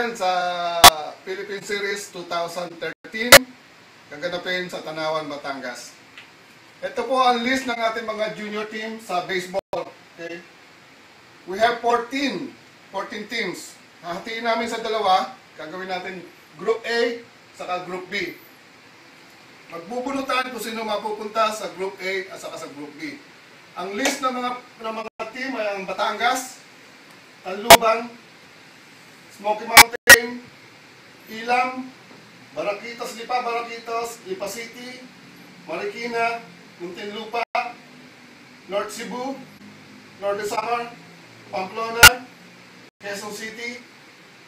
yan sa Philippine Series 2013, gaganapin sa Tanawan, Batangas. Ito po ang list ng ating mga junior team sa baseball. Okay? We have 14 teams. Hahatiin namin sa dalawa. Gagawin natin Group A saka Group B. Magbubunutan kung sino mapupunta sa Group A at saka sa Group B. Ang list ng mga team ay ang Batangas, Tacloban, Smoky Mountain, Ilam, Baraquitos, Lipa City, Marikina, Muntinlupa, North Cebu, North Samar, Pamplona, Quezon City,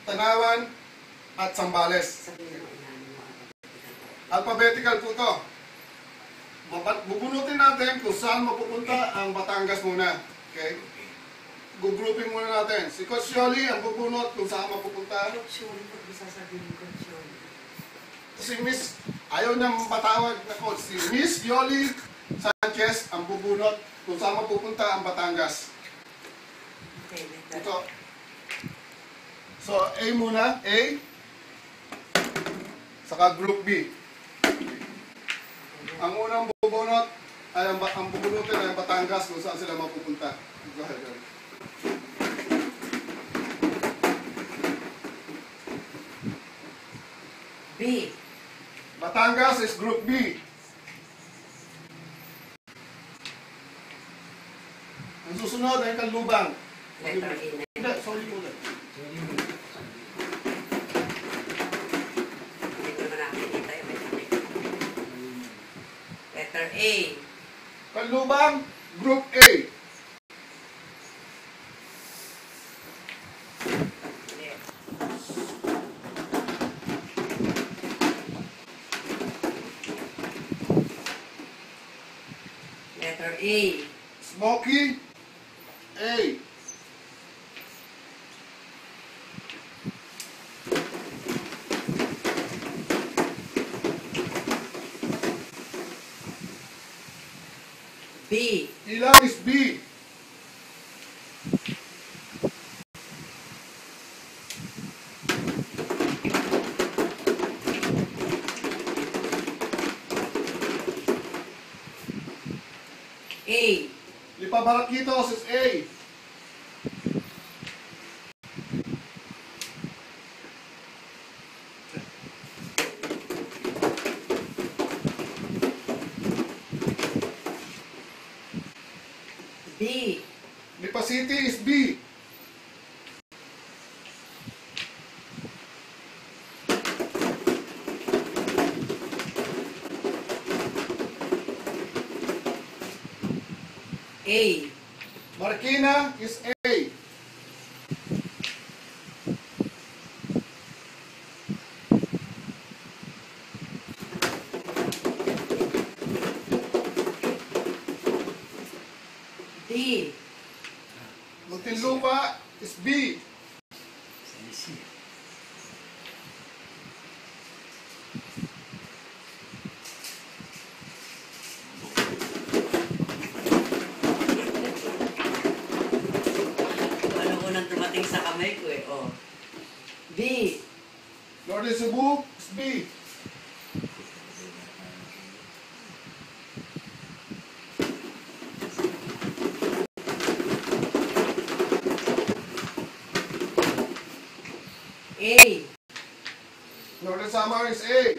Tanawan, at Zambales. Alphabetical po ito. Bubunutin natin kung saan mapupunta ang Batangas muna. Okay? Gugrouping muna natin. Si Coach Yoli ang bubunot kung saan mapupunta. Si Miss, ayaw niyang matawag na coach. Si Miss Yoli Sanchez ang bubunot kung saan mapupunta ang Batangas. Ito. So, A muna. A. Saka Group B. Ang unang bubunot ay ang bubunutin ay ang Batangas kung saan sila mapupunta. Go ahead, Yoli. B. Batangas is Group B. Ang susunod ay Tacloban. Letter A. Hindi, sorry po ulit. Dito naman natin dito yung letter A. Tacloban, Group A. Letter A. Smoky, A. B. Ilam is B. A. Lipa Baraquitos is A. B. Lipa City is B. A. Marikina is A. D. Muntinlupa is B. Ano unang dumating sa kamay ko eh. Oh. B. Northern Cebu is B. A. Northern Samar is A.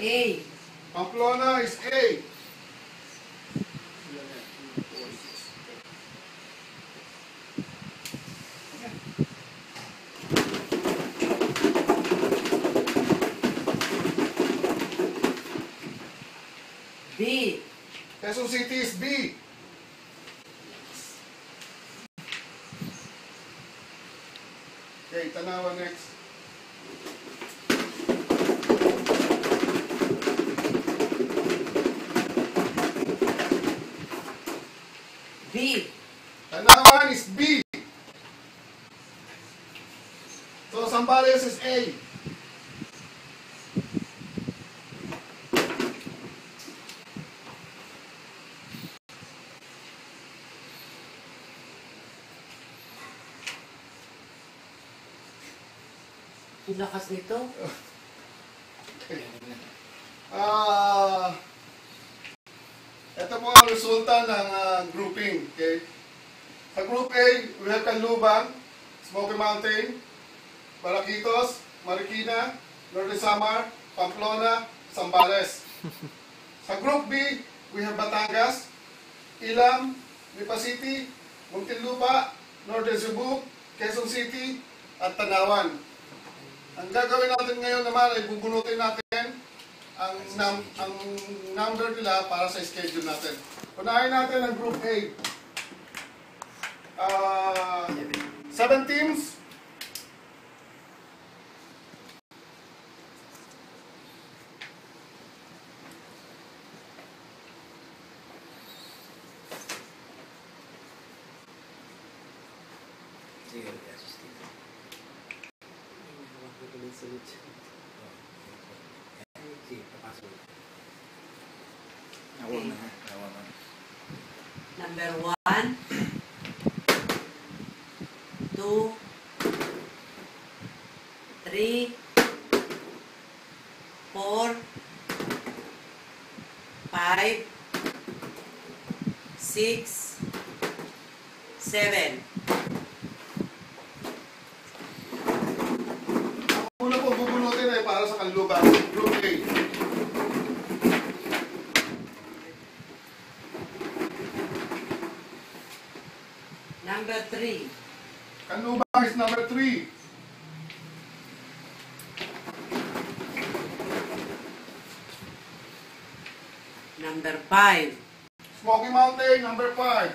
A. Pamplona is A. B. Quezon City is B. Okay, Tanawan next. B. Tanawan is B. So Zambales is A. Ang lakas nito. Ito po ang resulta ng grouping. Okay? Sa Group A, we have Canluban, Smoky Mountain, Baraquitos, Marikina, Norte Samar, Pamplona, Zambales. Sa Group B, we have Batangas, Ilam, Lipa City, Muntinlupa, Norte Cebu, Quezon City, at Tanawan. Ang gagawin natin ngayon naman ay bubunutin natin ang number nila para sa schedule natin. Unahin natin ang Group A. 7 teams. Number 1, 2, 3, 4, 5, 6, 7. Ang una po bubunutin ay para sa Canluban, Group A. Number 3, Canluban is number 3. number 5, Smoky Mountain, number 5.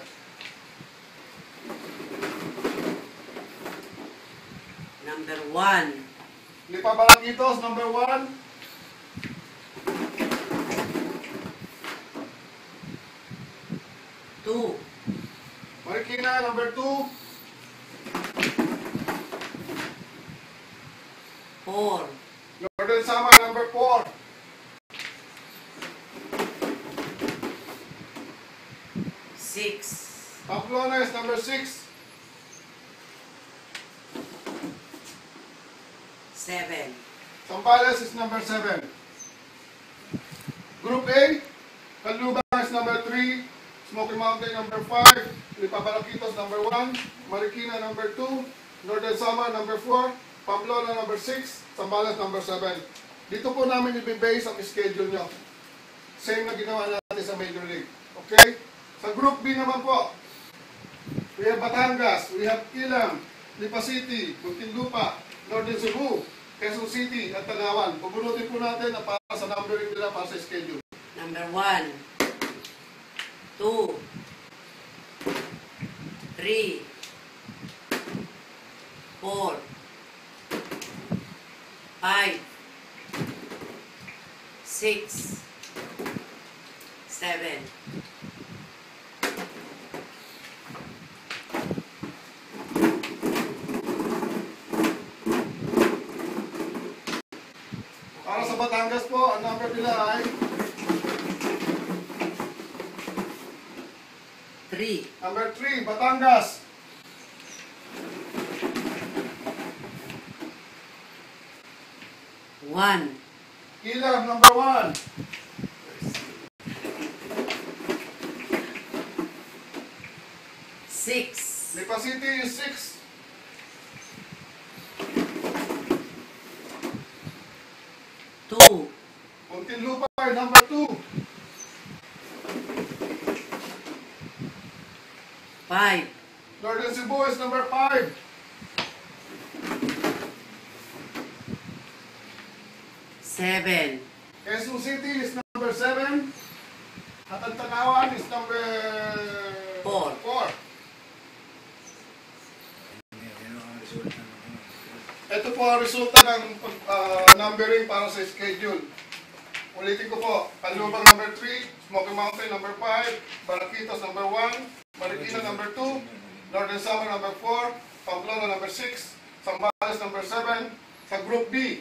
number 1, Lipa Baraquitos, number 1. two, Marikina, number 2. 4, Northern Samar, number 4. 6, Pamplona is number 6. 7, Zambales is number 7. Group A, Canluban is number 3. Smoky Mountain, number 5. Lipa Baraquitos, number 1. Marikina, number 2. Northern Samar, number 4. Pamplona, number 6. Zambales, number 7. Dito po namin i-base ang schedule nyo. Same na ginawa natin sa Major League. Okay? Sa Group B naman po, we have Batangas, we have Ilam, Lipa City, Muntinlupa, Northern Cebu, Quezon City, at Tanawan. Pubunutin po natin na para sa numbering nila para sa schedule. number 1, 2, 3, 4, 5, 6, 7. Para sa Batangas po, ang number nila ay 3, number 3, Batangas. One, Ilam, number 1. 6, Lipa City is 6. 2, Muntinlupa ay number 2. 5, Northern Cebu is number 5. 7, Quezon City is number 7. At ang Tanawan is number 4. 4. Ito po ang resulta ng numbering para sa schedule. Ulitin ko po, Canluban number 3, Smoky Mountain number 5, Baraquitos number 1, Marikina number 2, Northern Samar number 4, Pamplona number 6, Zambales number 7, Sa Group B,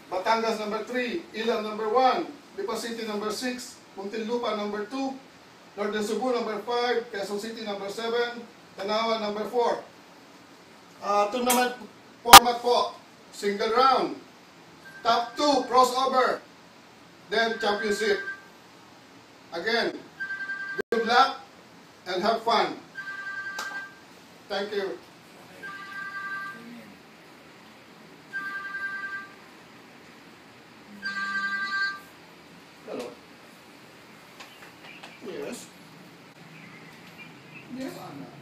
Batangas number 3, Ilang number 1, Lipa City number 6, Muntinlupa number 2, Northern Cebu number 5, Quezon City number 7, Tanawan number 4. Tournament format po, single round, top 2, crossover, then championship. Again, good luck and have fun. Thank you. Hello. Yes. Yes, Anna.